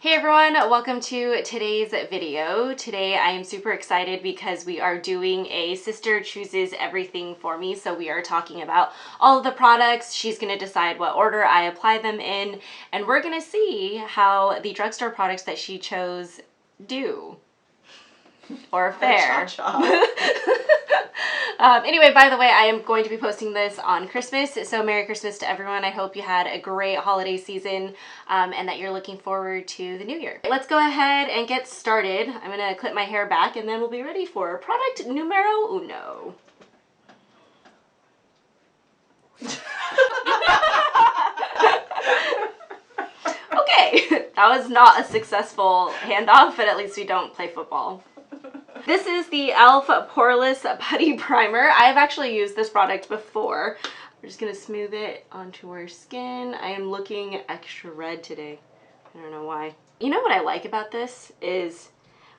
Hey everyone, welcome to today's video. Today I am super excited because we are doing a sister chooses everything for me. So we are talking about all of the products. She's going to decide what order I apply them in, and we're going to see how the drugstore products that she chose do or fare. Anyway, by the way, I am going to be posting this on Christmas, so Merry Christmas to everyone. I hope you had a great holiday season and that you're looking forward to the new year. Let's go ahead and get started. I'm going to clip my hair back and then we'll be ready for product numero uno. Okay, that was not a successful handoff, but at least we don't play football. This is the e.l.f. Poreless Putty Primer. I've actually used this product before. We're just going to smooth it onto our skin. I am looking extra red today. I don't know why. You know what I like about this is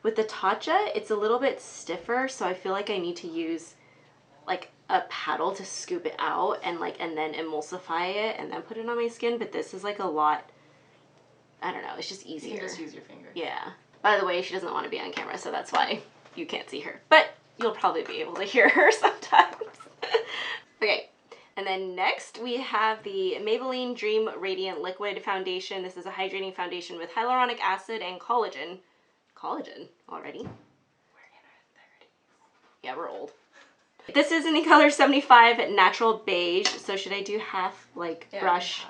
with the Tatcha, it's a little bit stiffer, so I feel like I need to use like a paddle to scoop it out and then emulsify it and then put it on my skin, but this is like a lot, I don't know, it's just easier. You can just use your finger. Yeah. By the way, she doesn't want to be on camera, so that's why you can't see her, but you'll probably be able to hear her sometimes. Okay, and then next we have the Maybelline Dream Radiant Liquid Foundation. This is a hydrating foundation with hyaluronic acid and collagen. Collagen already? We're in our 30s. Yeah, we're old. This is in the color 75 Natural Beige, so should I do half, brush?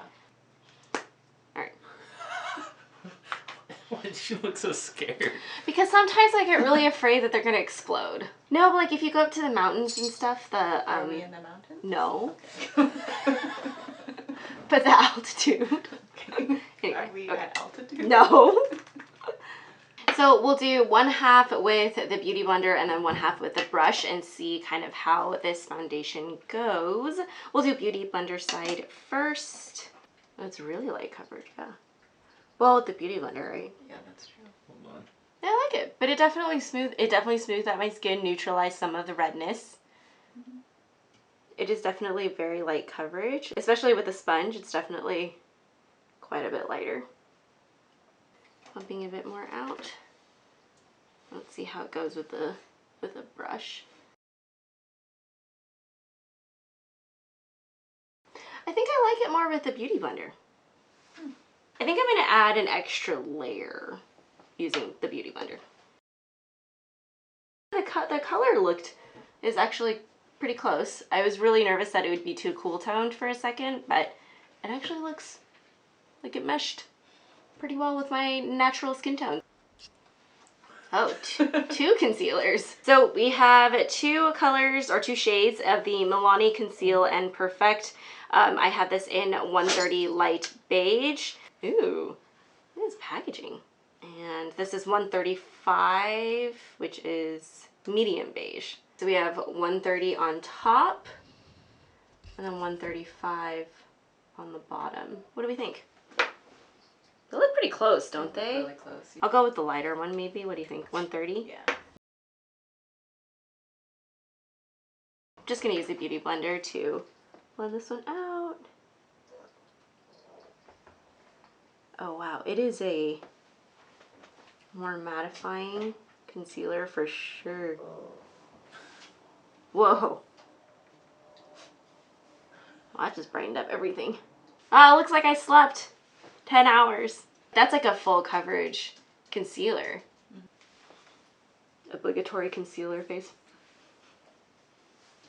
Why did you look so scared? Because sometimes I get really afraid that they're gonna explode. No, but like if you go up to the mountains and stuff, Are we in the mountains? No. Okay. But the altitude. Okay. Anyway, Are we at altitude? No. So we'll do one half with the Beauty Blender and then one half with the brush and see kind of how this foundation goes. We'll do Beauty Blender side first. Oh, it's really light coverage, yeah. Well, with the Beauty Blender, right? Yeah, that's true. Hold on. Yeah, I like it, but it definitely smoothed out my skin, neutralized some of the redness. Mm-hmm. It is definitely very light coverage, especially with the sponge. It's definitely quite a bit lighter. Pumping a bit more out. Let's see how it goes with a brush. I think I like it more with the Beauty Blender. I think I'm going to add an extra layer using the Beauty Blender. The color is actually pretty close. I was really nervous that it would be too cool toned for a second, but it actually looks like it meshed pretty well with my natural skin tone. Oh, two concealers. So we have two colors or two shades of the Milani Conceal and Perfect. I have this in 130 Light Beige. Ooh, it is packaging. And this is 135, which is medium beige. So we have 130 on top and then 135 on the bottom. What do we think? They look pretty close, don't they? Really close. I'll go with the lighter one maybe. What do you think? 130? Yeah. Just gonna use the Beauty Blender to blend this one out. Oh wow, it is a more mattifying concealer for sure. Whoa. Well, that just brightened up everything. Ah, it looks like I slept 10 hours. That's like a full coverage concealer. Obligatory concealer face.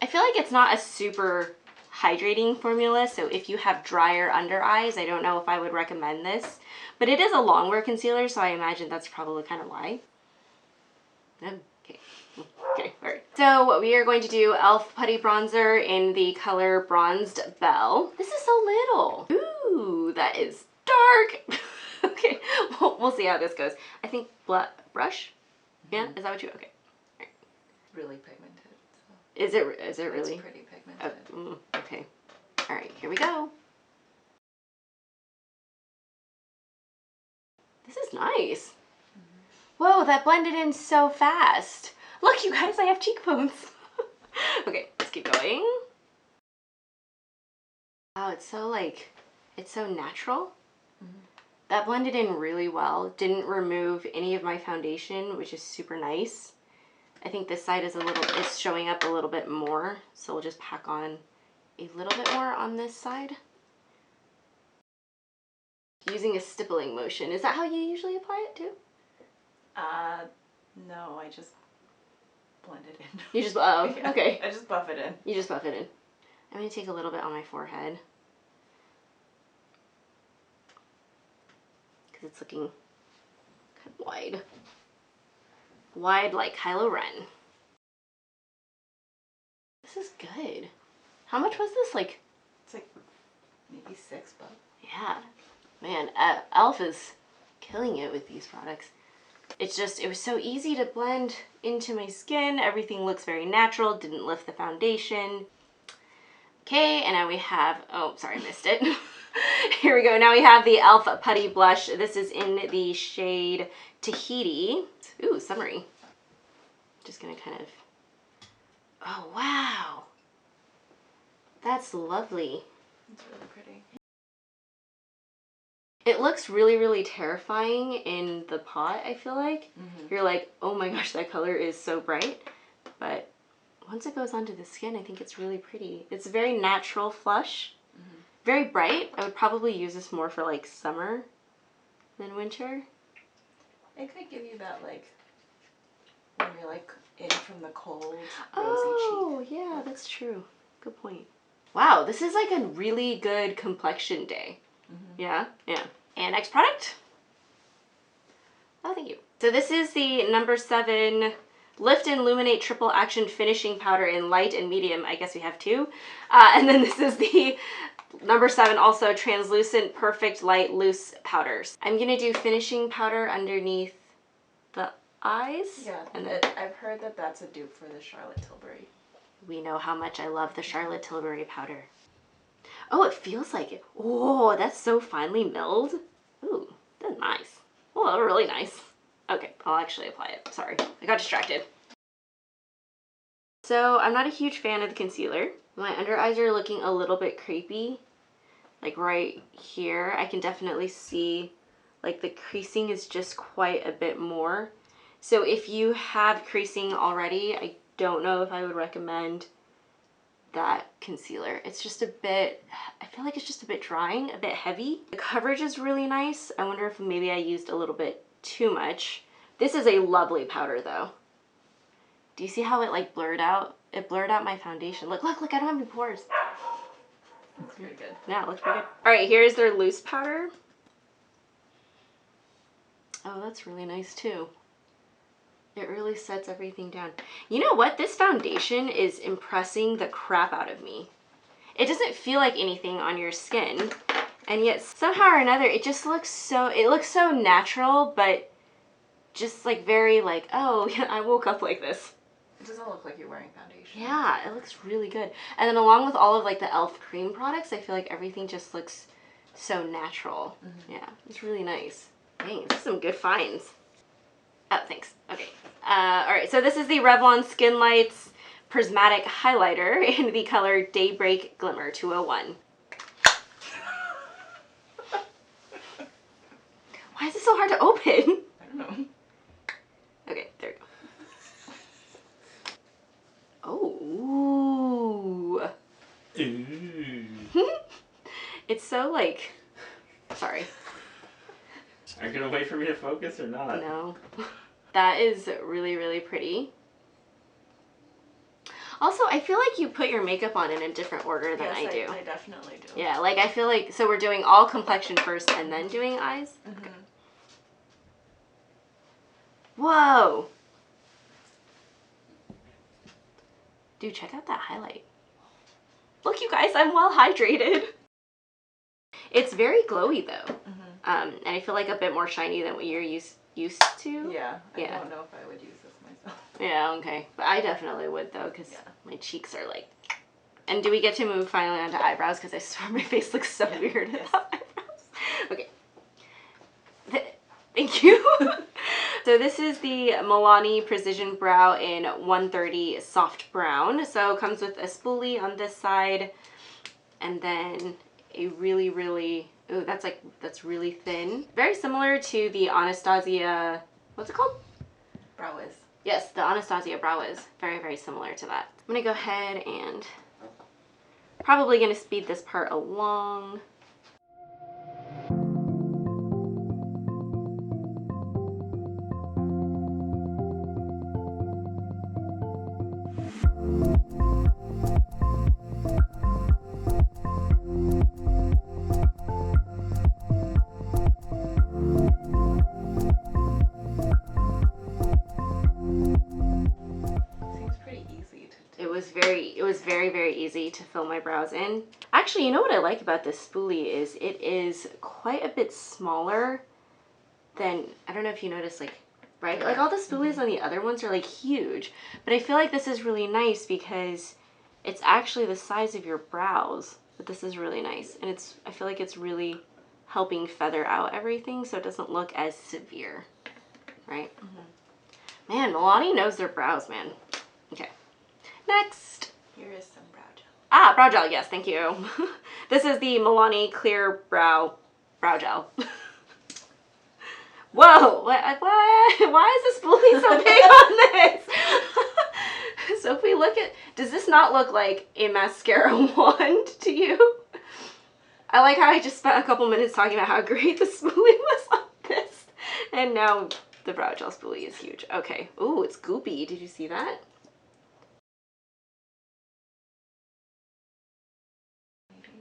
I feel like it's not a super hydrating formula, so if you have drier under eyes, I don't know if I would recommend this, but it is a long wear concealer, so I imagine that's probably kind of why. Okay, all right. So we are going to do e.l.f. Putty Bronzer in the color Bronzed Belle. This is so little. Ooh, that is dark. Okay, we'll see how this goes. I think brush? Yeah, is that what you, okay. All right. Really pigmented. So. Is it really? It's pretty pigmented. Okay. All right, here we go. This is nice. Whoa, that blended in so fast. Look, you guys, I have cheekbones. Okay, let's keep going. Wow, it's so natural. That blended in really well. Didn't remove any of my foundation, which is super nice. I think this side is showing up a little bit more, so we'll just pack on a little bit more on this side. Using a stippling motion. Is that how you usually apply it too? No, I just blend it in. You just, oh, Yeah, okay. I just buff it in. You just buff it in. I'm going to take a little bit on my forehead, because it's looking kind of wide. Wide like Kylo Ren. This is good. How much was this? Like, it's like maybe $6. Yeah. Man, e.l.f. is killing it with these products. It's just, it was so easy to blend into my skin. Everything looks very natural, didn't lift the foundation. Okay, and now we have, oh, sorry, I missed it. Here we go. Now we have the e.l.f. Putty Blush. This is in the shade Tahiti. Ooh, summery. Just gonna kind of, oh, wow. That's lovely. It's really pretty. It looks really, really terrifying in the pot, I feel like. You're like, oh my gosh, that color is so bright. But once it goes onto the skin, I think it's really pretty. It's a very natural flush. Very bright. I would probably use this more for like summer than winter. It could give you that like, when you're like in from the cold, rosy cheek. Oh, yeah, that's true. Good point. Wow, this is like a really good complexion day. Yeah, yeah. And next product. Oh, thank you. So this is the number 7 Lift and Luminate Triple Action Finishing Powder in light and medium. I guess we have 2. And then this is the number 7 also Translucent Perfect Light Loose Powders. I'm gonna do finishing powder underneath the eyes. Yeah, and then I've heard that that's a dupe for the Charlotte Tilbury. we know how much I love the Charlotte Tilbury powder. Oh, it feels like it. Oh, that's so finely milled. Ooh, that's nice. Oh, really nice. Okay, I'll actually apply it. Sorry, I got distracted. So I'm not a huge fan of the concealer. My under eyes are looking a little bit crepey. Like right here, I can definitely see like the creasing is just quite a bit more. So if you have creasing already, I don't know if I would recommend that concealer. It's just a bit, I feel like it's just a bit drying, a bit heavy. The coverage is really nice. I wonder if maybe I used a little bit too much. This is a lovely powder though. Do you see how it like blurred out? It blurred out my foundation. Look, look, look, I don't have any pores. Looks pretty good. Yeah, it looks pretty good. All right, here's their loose powder. Oh, that's really nice too. It really sets everything down. You know what? This foundation is impressing the crap out of me. It doesn't feel like anything on your skin, and yet somehow or another it just looks so, it looks so natural, but just like very like, oh, yeah, I woke up like this. It doesn't look like you're wearing foundation. Yeah, it looks really good. And then along with all of like the e.l.f. cream products, I feel like everything just looks so natural. Yeah, it's really nice. Dang, this is some good finds. Oh, thanks. Okay. All right, so this is the Revlon Skin Lights Prismatic Highlighter in the color Daybreak Glimmer 201. Why is it so hard to open? I don't know. Okay, there we go. Oh. Ooh. It's so like, sorry. Are you gonna wait for me to focus or not? No. That is really, really pretty. Also, I feel like you put your makeup on in a different order than I do. I definitely do. Yeah, like I feel like, so we're doing all complexion first and then doing eyes? Okay. Whoa! Dude, check out that highlight. Look, you guys, I'm well hydrated. It's very glowy though. And I feel like a bit more shiny than what you're used to. Yeah, I Yeah. don't know if I would use this myself. Yeah, okay. But I definitely would though, because my cheeks are like... And do we get to move finally onto eyebrows? Because I swear my face looks so weird without eyebrows. Okay. Thank you. So this is the Milani Precision Brow in 130 Soft Brown. So it comes with a spoolie on this side, and then a really, really Ooh, that's really thin. Very similar to the Anastasia, what's it called? Brow Wiz. Yes, the Anastasia Brow Wiz. Very, very similar to that. I'm gonna go ahead and probably gonna speed this part along. It was very, very easy to fill my brows in. Actually, you know what I like about this spoolie is it is quite a bit smaller than, I don't know if you noticed, like, right? Like all the spoolies on the other ones are like huge, but I feel like this is really nice because it's actually the size of your brows, but this is really nice. And I feel like it's really helping feather out everything so it doesn't look as severe, right? Man, Milani knows their brows, man. Okay, next. Here is some brow gel. Ah, brow gel, yes, thank you. This is the Milani Clear Brow Gel. Whoa, why is this spoolie so big on this? So if we look at, does this not look like a mascara wand to you? I like how I just spent a couple minutes talking about how great the spoolie was on this. And now the brow gel spoolie is huge. Okay, ooh, it's goopy, did you see that?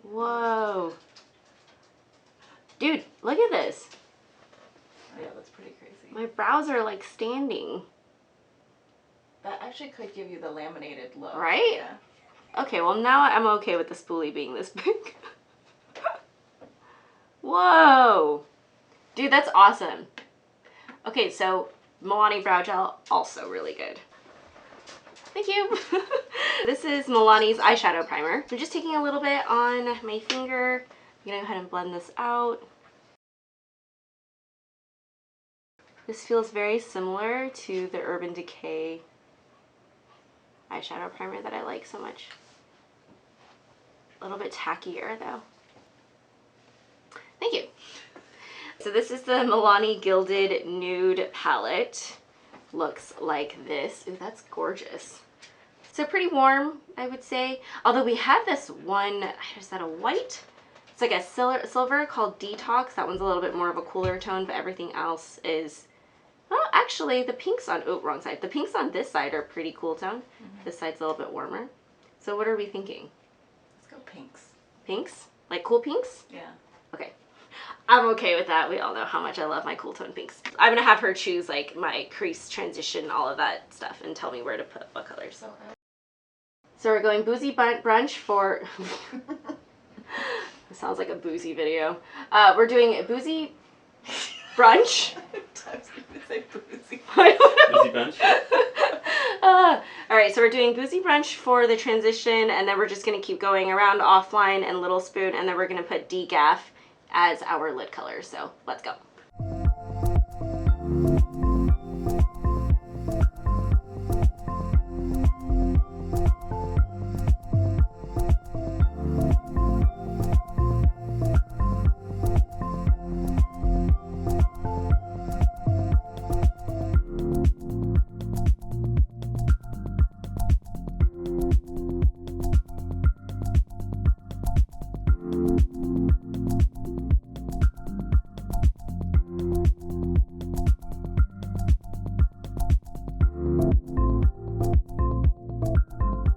Whoa. Dude, look at this. Oh, yeah, that's pretty crazy. My brows are like standing. That actually could give you the laminated look. Right? Yeah. Okay, well now I'm okay with the spoolie being this big. Whoa. Dude, that's awesome. Okay, so Milani Brow Gel, also really good. Thank you. This is Milani's Eyeshadow Primer. I'm just taking a little bit on my finger. I'm gonna go ahead and blend this out. This feels very similar to the Urban Decay eyeshadow primer that I like so much. A little bit tackier though. Thank you. So this is the Milani Gilded Nude palette. Looks like this. Ooh, that's gorgeous. So pretty warm, I would say. Although we have this one, is that a white? It's like a silver called Detox. That one's a little bit more of a cooler tone, but everything else is, well, actually the pinks on, oh, wrong side. The pinks on this side are pretty cool tone. This side's a little bit warmer. So what are we thinking? Let's go pinks. Pinks? Like cool pinks? Yeah. Okay. I'm okay with that. We all know how much I love my cool tone pinks. I'm gonna have her choose like my crease transition, all of that stuff, and tell me where to put what colors. So we're going boozy brunch for, it sounds like a boozy video. We're doing boozy brunch. Sometimes you would say boozy. I don't know. Boozy brunch. All right, so we're doing boozy brunch for the transition, and then we're just gonna keep going around offline and little spoon, and then we're gonna put decaf as our lid color. So let's go.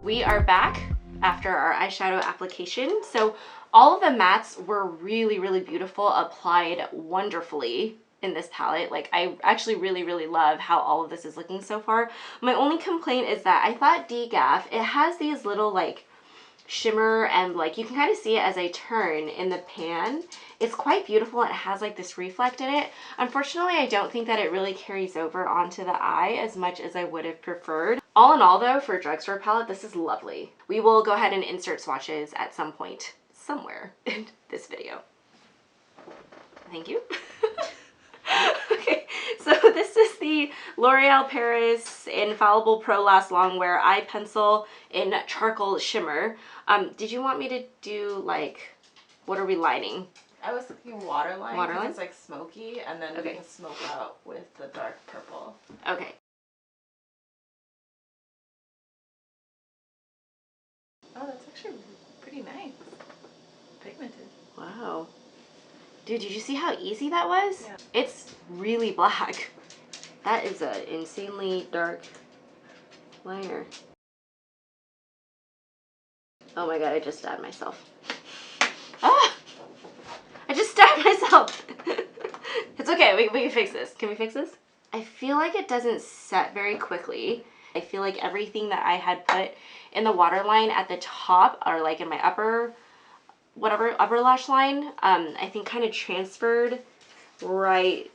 We are back after our eyeshadow application. So all of the mattes were really, really beautiful, applied wonderfully in this palette. Like I actually really, really love how all of this is looking so far. My only complaint is that I thought decaf, it has these little like shimmer and like you can kind of see it as I turn in the pan. It's quite beautiful and it has like this reflect in it. Unfortunately, I don't think that it really carries over onto the eye as much as I would have preferred. All in all though, for a drugstore palette, this is lovely. We will go ahead and insert swatches at some point somewhere in this video. Thank you. Okay, so this is the L'Oreal Paris Infallible Pro Last Longwear Eye Pencil in Charcoal Shimmer. Did you want me to do like, what are we lining? I was thinking waterline. Waterline? It's like smoky, and then Okay. you can smoke out with the dark purple. Okay. Oh, that's actually pretty nice. Pigmented. Wow. Dude, did you see how easy that was? Yeah. It's really black. That is an insanely dark liner. Oh my god, I just stabbed myself. Ah! I just stabbed myself! It's okay, we can fix this. Can we fix this? I feel like it doesn't set very quickly. I feel like everything that I had put in the waterline at the top, or like in my upper lash line, I think kind of transferred right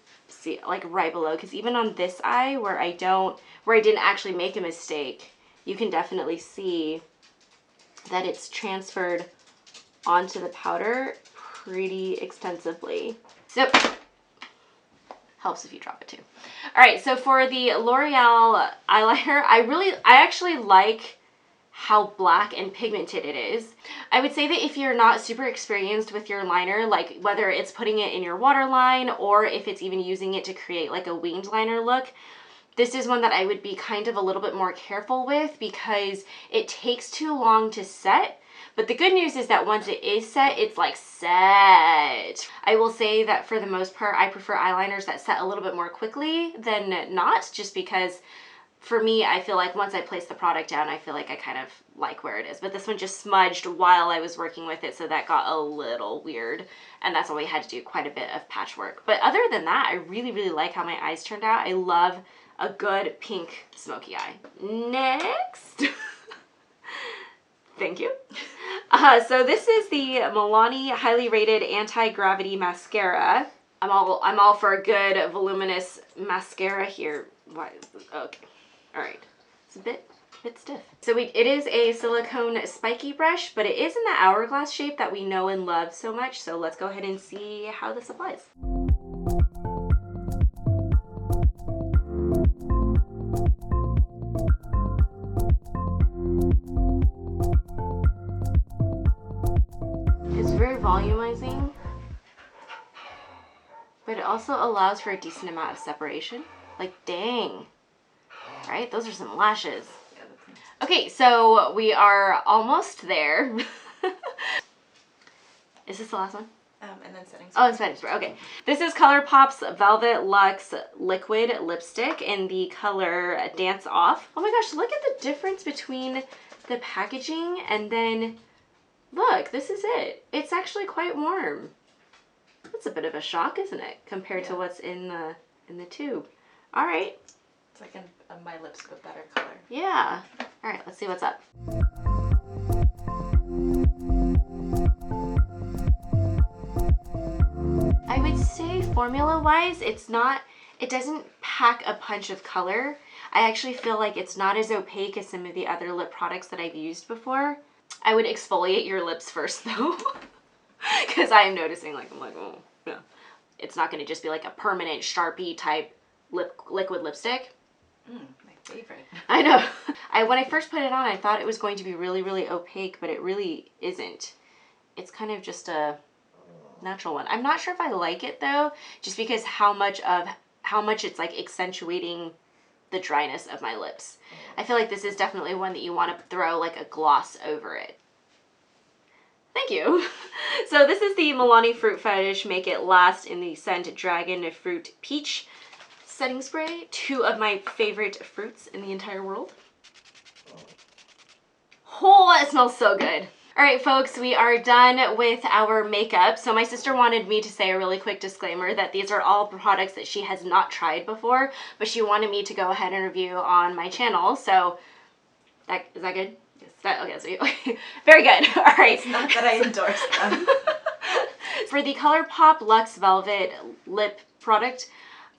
below, because even on this eye where I didn't actually make a mistake, you can definitely see that it's transferred onto the powder pretty extensively. So helps if you drop it too. All right, so for the L'Oreal eyeliner, I actually like how black and pigmented it is. I would say that if you're not super experienced with your liner, like whether it's putting it in your waterline or if it's even using it to create like a winged liner look, this is one that I would be kind of a little bit more careful with because it takes too long to set. But the good news is that once it is set, it's like set. I will say that for the most part, I prefer eyeliners that set a little bit more quickly than not, just because for me, I feel like once I place the product down, I feel like I kind of like where it is. But this one just smudged while I was working with it, so that got a little weird. And that's why we had to do quite a bit of patchwork. But other than that, I really, really like how my eyes turned out. I love a good pink smoky eye. Next. Thank you. So this is the Milani Highly Rated Anti-Gravity Mascara. I'm all for a good voluminous mascara here. Why? Okay. All right. It's a bit stiff. So it is a silicone spiky brush, but it is in the hourglass shape that we know and love so much. So let's go ahead and see how this applies. It's very volumizing, but it also allows for a decent amount of separation. Like, dang. Right? Those are some lashes. Yeah, that's nice. Okay, so we are almost there. Is this the last one? And then setting spray. Oh, it's setting spray. Okay. This is ColourPop's Velvet Luxe Liquid Lipstick in the color Dance Off. Oh my gosh, look at the difference between the packaging and then, look, this is it. It's actually quite warm. That's a bit of a shock, isn't it? Compared to what's in the tube. All right. It's like my lips but better color. Yeah. All right, let's see what's up. I would say formula-wise, it doesn't pack a punch of color. I actually feel like it's not as opaque as some of the other lip products that I've used before. I would exfoliate your lips first though, because I'm noticing I'm like, oh, yeah. It's not going to just be like a permanent Sharpie type liquid lipstick. My favorite. I know. When I first put it on, I thought it was going to be really, really opaque, but it really isn't. It's kind of just a natural one. I'm not sure if I like it though, just because how much it's like accentuating the dryness of my lips. I feel like this is definitely one that you want to throw like a gloss over it. Thank you. So this is the Milani Fruit Fetish Make It Last in the scent Dragon Fruit Peach setting spray. Two of my favorite fruits in the entire world. Oh, it smells so good. All right, folks, we are done with our makeup. So my sister wanted me to say a really quick disclaimer that these are all products that she has not tried before, but she wanted me to go ahead and review on my channel. So is that good? Yes. Okay, so very good. All right. It's not that I endorse them. For the ColourPop Luxe Velvet Lip product,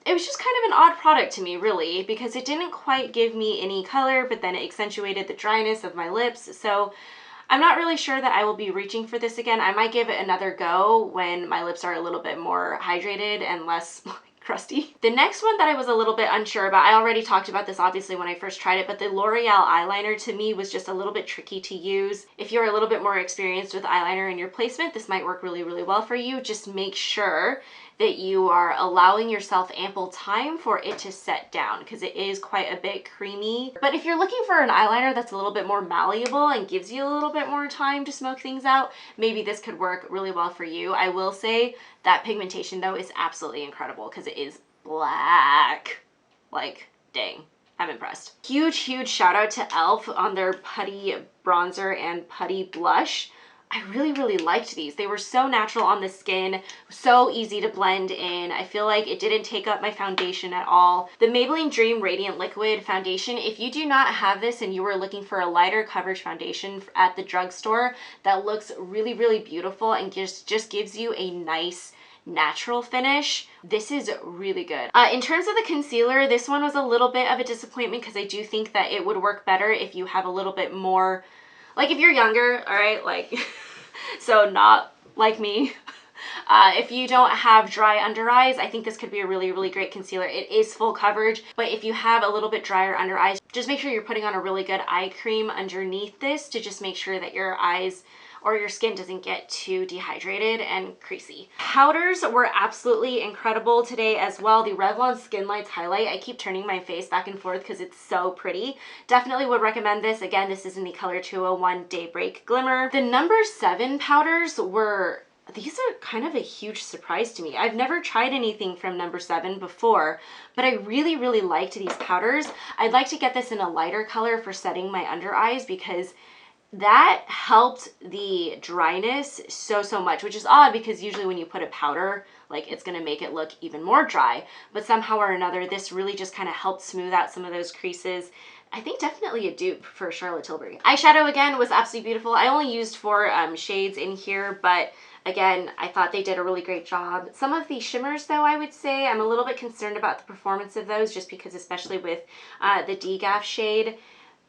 it was just kind of an odd product to me, really, because it didn't quite give me any color, but then it accentuated the dryness of my lips. So I'm not really sure that I will be reaching for this again. I might give it another go when my lips are a little bit more hydrated and less crusty. The next one that I was a little bit unsure about, I already talked about this obviously when I first tried it, but the L'Oreal eyeliner to me was just a little bit tricky to use. If you're a little bit more experienced with eyeliner in your placement, this might work really, really well for you. Just make sure that you are allowing yourself ample time for it to set down because it is quite a bit creamy. But if you're looking for an eyeliner that's a little bit more malleable and gives you a little bit more time to smoke things out, maybe this could work really well for you. I will say that pigmentation though is absolutely incredible because it is black. Like, dang. I'm impressed. Huge, huge shout out to e.l.f. on their Putty bronzer and Putty blush. I really, really liked these. They were so natural on the skin, so easy to blend in. I feel like it didn't take up my foundation at all. The Maybelline Dream Radiant Liquid Foundation, if you do not have this and you are looking for a lighter coverage foundation at the drugstore that looks really, really beautiful and just gives you a nice natural finish, this is really good. In terms of the concealer, this one was a little bit of a disappointment because I do think that it would work better if you have a little bit more, like if you're younger, all right, like, so not like me. If you don't have dry under eyes, I think this could be a really, really great concealer. It is full coverage, but if you have a little bit drier under eyes, just make sure you're putting on a really good eye cream underneath this to just make sure that your eyes or your skin doesn't get too dehydrated and creasy. Powders were absolutely incredible today as well. The Revlon Skin Lights Highlight, I keep turning my face back and forth because it's so pretty. Definitely would recommend this. Again, this is in the color 201 Daybreak Glimmer. The number 7 powders were, these are kind of a huge surprise to me. I've never tried anything from number 7 before, but I really, really liked these powders. I'd like to get this in a lighter color for setting my under eyes because that helped the dryness so much, which is odd because usually when you put a powder, like it's gonna make it look even more dry, but somehow or another this really just kind of helped smooth out some of those creases. I think definitely a dupe for Charlotte Tilbury. Eyeshadow again was absolutely beautiful. I only used 4 shades in here, but again, I thought they did a really great job. Some of the shimmers though, I would say, I'm a little bit concerned about the performance of those just because especially with the Decaf shade,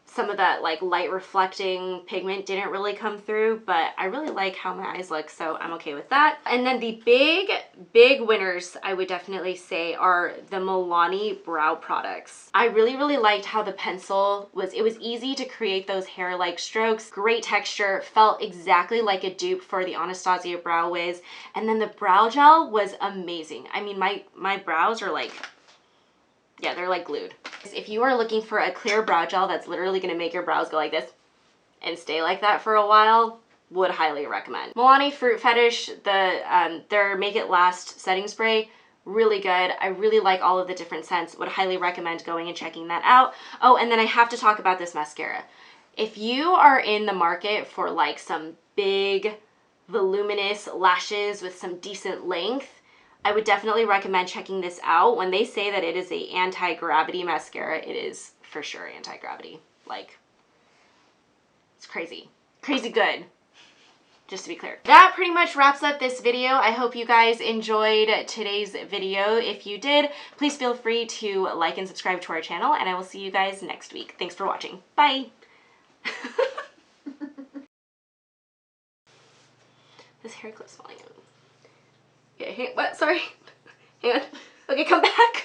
some of that like light reflecting pigment didn't really come through, but I really like how my eyes look, so I'm okay with that. And then the big winners I would definitely say are the Milani brow products. I really, really liked how the pencil was, it was easy to create those hair-like strokes, great texture, felt exactly like a dupe for the Anastasia Brow Wiz, and then the brow gel was amazing. I mean, my brows are like, yeah, they're like glued. If you are looking for a clear brow gel that's literally gonna make your brows go like this and stay like that for a while, would highly recommend. Milani Fruit Fetish, their Make It Last setting spray, really good. I really like all of the different scents. Would highly recommend going and checking that out. Oh, and then I have to talk about this mascara. If you are in the market for like some big, voluminous lashes with some decent length, I would definitely recommend checking this out. When they say that it is a anti-gravity mascara, it is for sure anti-gravity. Like, it's crazy. Crazy good. Just to be clear. That pretty much wraps up this video. I hope you guys enjoyed today's video. If you did, please feel free to like and subscribe to our channel, and I will see you guys next week. Thanks for watching. Bye! This hair clip's falling out. Okay, what? Sorry. Hang on. Okay, come back.